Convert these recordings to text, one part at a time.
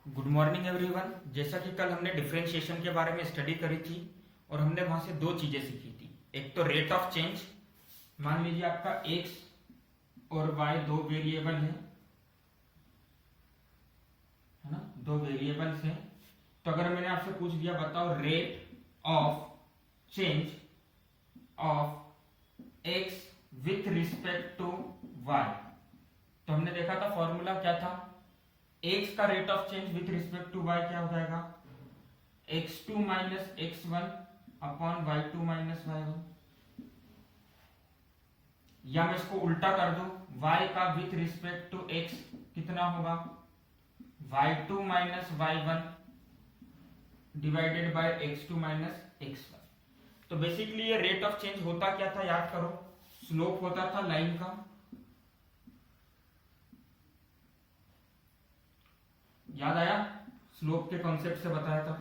Good morning everyone. जैसा कि कल हमने डिफरेंशिएशन के बारे में स्टडी करी थी और हमने वहां से दो चीजें सीखी थी। एक तो रेट ऑफ चेंज, मान लीजिए आपका एक्स और वाई दो वेरिएबल है ना, दो वेरिएबल्स हैं। तो अगर मैंने आपसे पूछ दिया बताओ rate of change of x with respect to y, तो हमने देखा था फॉर्मूला क्या था, एक्स का rate of change with respect to y क्या हो जाएगा, x2 minus x1 upon y2 minus y1। या मैं इसको उल्टा कर दूं, y का विथ रिस्पेक्ट टू x कितना होगा, y2 minus y1 divided by x2 minus x1। तो बेसिकली ये रेट ऑफ चेंज होता क्या था, याद करो, स्लोप होता था लाइन का, याद आया, स्लोप के कॉन्सेप्ट से बताया था।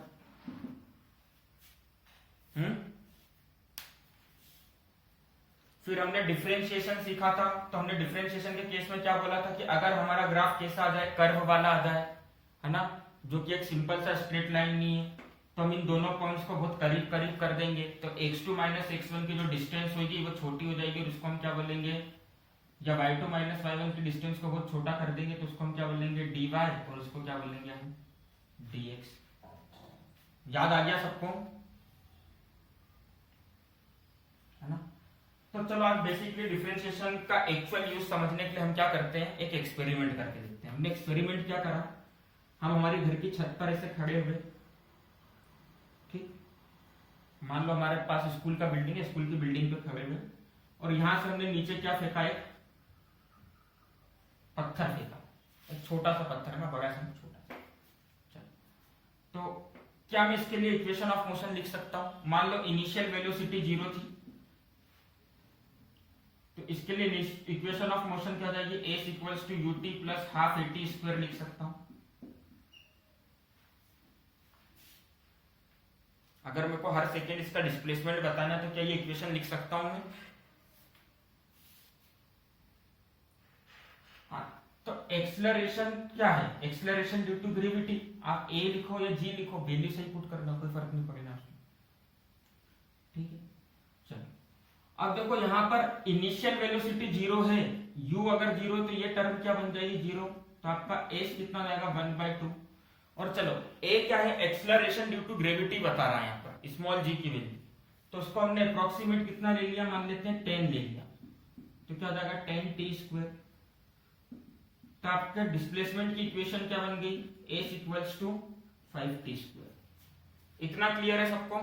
फिर हमने डिफरेंशिएशन सीखा था। तो हमने डिफरेंशिएशन के केस में क्या बोला था कि अगर हमारा ग्राफ कैसा आ जाए, कर्व वाला आ जाए, है ना, जो कि एक सिंपल सा स्ट्रेट लाइन नहीं है, तो हम इन दोनों पॉइंट्स को बहुत करीब करीब कर देंगे। तो x2 माइनस x1 की जो डिस्टेंस होगी वो छोटी हो जाएगी और उसको हम क्या बोलेंगे, या y2 माइनस y1 की डिस्टेंस को बहुत छोटा कर देंगे तो उसको हम क्या बोलेंगे dy, और उसको क्या बोलेंगे हम dx। याद आ गया सबको, है ना। तो चलो आज बेसिकली डिफरेंशिएशन का एक्चुअल यूज समझने के लिए हम क्या करते हैं, एक एक्सपेरिमेंट करके देखते हैं। हमने एक्सपेरिमेंट क्या करा, हम हमारी घर की छत पर ऐसे खड़े हुए, ठीक, मान लो हमारे पास स्कूल का बिल्डिंग है, स्कूल की बिल्डिंग पे खड़े हुए, और यहां से हमने नीचे क्या फेंका, एक पत्थर फेंका, एक छोटा सा पत्थर ना, बड़ा सा छोटा सा। तो क्या मैं इसके लिए इक्वेशन ऑफ मोशन लिख सकता हूं। मान लो इनिशियल वेलोसिटी 0 थी, तो इसके लिए इक्वेशन ऑफ मोशन क्या हो जाएगी, s equals to ut plus half at square लिख सकता हूं। अगर मेरे को हर सेकेंड इसका डिस्प्लेसमेंट बताना है तो क्या ये इक्वेशन लिख सकता हूं मैं। हाँ, तो एक्सेलरेशन क्या है, एक्सेलरेशन ड्यू टू ग्रेविटी, आप ए लिखो या जी लिखो, वैल्यू सही पुट करना, कोई फर्क नहीं पड़ेगा उसमें, ठीक है। चलो अब देखो यहां पर इनिशियल वेलोसिटी 0 है, u अगर 0 तो ये टर्म क्या बन जाएगी 0, तो आपका s कितना जाएगा 1/2। और चलो a क्या है, एक्सेलरेशन ड्यू टू ग्रेविटी बता रहा है यहाँ पर, स्मॉल g की वैल्यू, तो उसको हमने अप्रोक्सीमेट कितना ले लिया, मान लेते हैं 10 ले लिया, तो क्या हो जाएगा 10t स्क्वायर। तो आपके डिस्प्लेसमेंट की इक्वेशन क्या बन गई, s equals to 5t square. इतना क्लियर है सबको।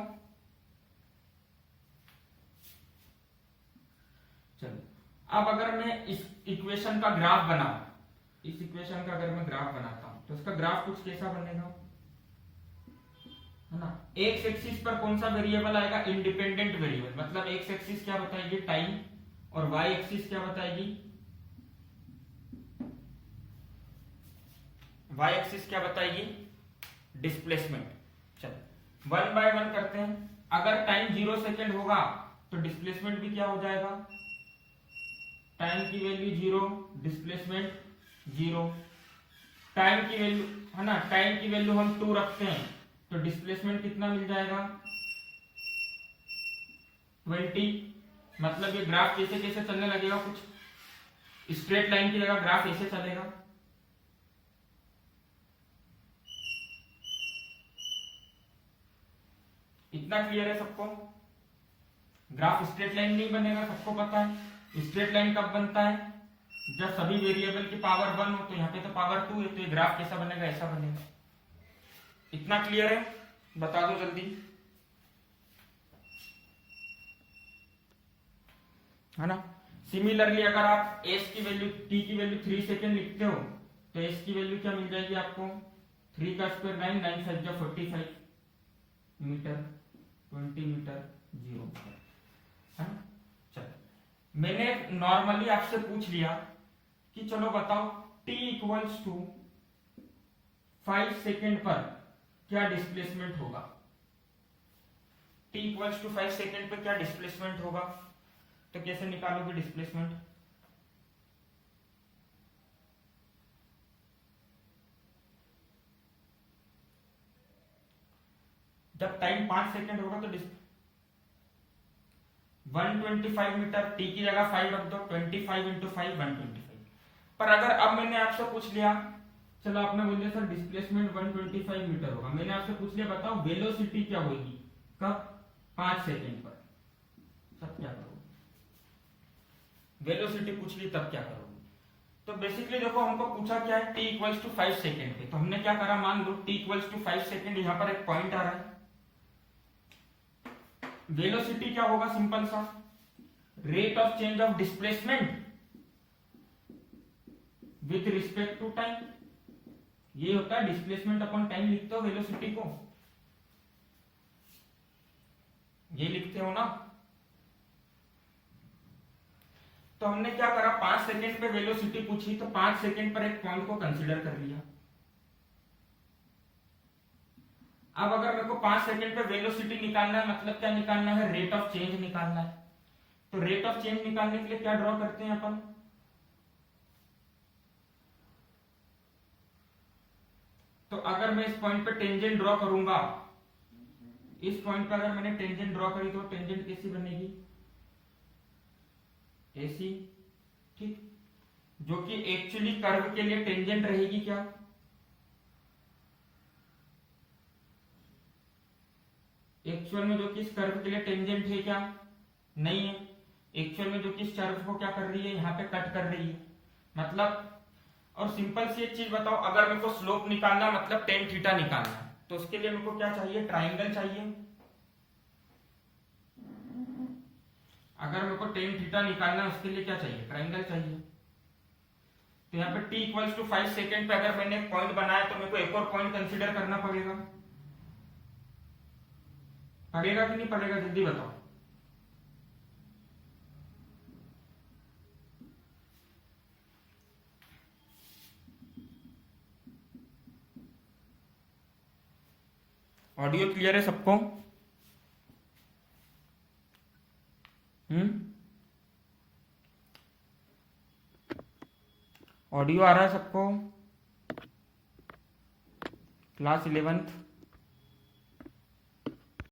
चलो अब अगर मैं इस इक्वेशन का ग्राफ बनाऊं, इस इक्वेशन का अगर मैं ग्राफ बनाता हूं तो इसका ग्राफ कुछ कैसा बनेगा, है ना। एक्स एक्सिस पर कौन सा वेरिएबल आएगा, इंडिपेंडेंट वेरिएबल, मतलब एक्स एक्सिस क्या बताएगी टाइम, और वाई एक्सिस क्या बताएगी, वाई एक्सिस क्या बताएगी डिस्प्लेसमेंट। चलो 1 बाय 1 करते हैं। अगर टाइम 0 सेकेंड होगा तो डिस्प्लेसमेंट भी क्या हो जाएगा, टाइम की वैल्यू 0, डिस्प्लेसमेंट 0। टाइम की वैल्यू, है ना, टाइम की वैल्यू हम 2 रखते हैं तो डिस्प्लेसमेंट कितना मिल जाएगा 20। मतलब ये ग्राफ कैसे कैसे चलने लगेगा, कुछ स्ट्रेट लाइन की जगह ग्राफ ऐसे चलेगा। इतना क्लियर है सबको, ग्राफ स्ट्रेट लाइन नहीं बनेगा, सबको पता है। स्ट्रेट लाइन कब बनता है, जब सभी वेरिएबल की पावर 1 हो, तो यहाँ पे तो पावर 2 है, तो ये ग्राफ कैसा बनेगा, ऐसा बनेगा। इतना क्लियर है, बता दो जल्दी, है ना। सिमिलरली अगर आप s की वैल्यू, t की वैल्यू 3 सेकेंड लिखते हो तो s की वैल्यू क्या मिल जाएगी आपको, 3 का स्क्वायर 9, 9 5 जा 45 मीटर, 20 मीटर 0 मीटर, है ना। चलो मैंने नॉर्मली आपसे पूछ लिया कि चलो बताओ t इक्वल्स टू 5 सेकेंड पर क्या डिस्प्लेसमेंट होगा, t इक्वल्स टू 5 सेकेंड पर क्या डिस्प्लेसमेंट होगा। तो कैसे निकालोगे डिस्प्लेसमेंट, जब टाइम 5 सेकंड होगा तो 125 मीटर, टी की जगह 5 रख दो, 25 इंटू 5 125। पर अगर अब मैंने आपसे पूछ लिया, चलो आपने बोल दिया सर डिस्प्लेसमेंट 125 मीटर होगा, मैंने आपसे पूछ लिया बताओ वेलोसिटी क्या होगी कब, 5 सेकंड पर, तब क्या करोगे? वेलोसिटी पूछ ली तब क्या करोगे? तो बेसिकली देखो हमको पूछा क्या है, t इक्वल्स टू 5 सेकंड पे, तो हमने क्या करा, मान लो t इक्वल्स टू 5 सेकंड, यहां पर एक पॉइंट आ रहा है, वेलोसिटी क्या होगा, सिंपल सा rate of change of displacement with respect to time, ये होता है डिस्प्लेसमेंट अपॉन टाइम, लिखते हो वेलोसिटी को, ये लिखते हो ना। तो हमने क्या करा, 5 सेकंड पे वेलोसिटी पूछी तो 5 सेकंड पर एक पॉइंट को कंसीडर कर लिया। अब अगर मेरे को 5 सेकंड पे वेलोसिटी निकालना है, मतलब क्या निकालना है, रेट ऑफ चेंज निकालना है। तो रेट ऑफ चेंज निकालने के लिए क्या ड्रॉ करते हैं अपन, तो अगर मैं इस पॉइंट पे टेंजेंट ड्रॉ करूंगा, इस पॉइंट पे अगर मैंने टेंजेंट ड्रॉ करी तो टेंजेंट कैसी बनेगी, ऐसी, ठीक, जो कि एक्चुअली कर्व के लिए टेंजेंट रहेगी क्या, एक्चुअल में जो कि इस कर्व के लिए टेंजेंट है क्या, नहीं है, एक्चुअल में जो कि इस कर्व को क्या कर रही है, यहां पे कट कर रही है, मतलब। और सिंपल सी एक चीज बताओ, अगर मेरे को स्लोप निकालना मतलब टेन थीटा निकालना है, तो उसके लिए मेरे को क्या चाहिए, ट्राइंगल चाहिए। अगर मेरे को टेन थीटा निकालना है उसके लिए क्या चाहिए, ट्राइंगल चाहिए। तो यहाँ पे t इक्वल्स टू 5 सेकेंड पे अगर मैंने एक पॉइंट बनाया तो मेरे को एक और पॉइंट कंसीडर करना पड़ेगा, पड़ेगा कि नहीं पड़ेगा, जल्दी बताओ। ऑडियो क्लियर है सबको? ऑडियो आ रहा है सबको? Class 11th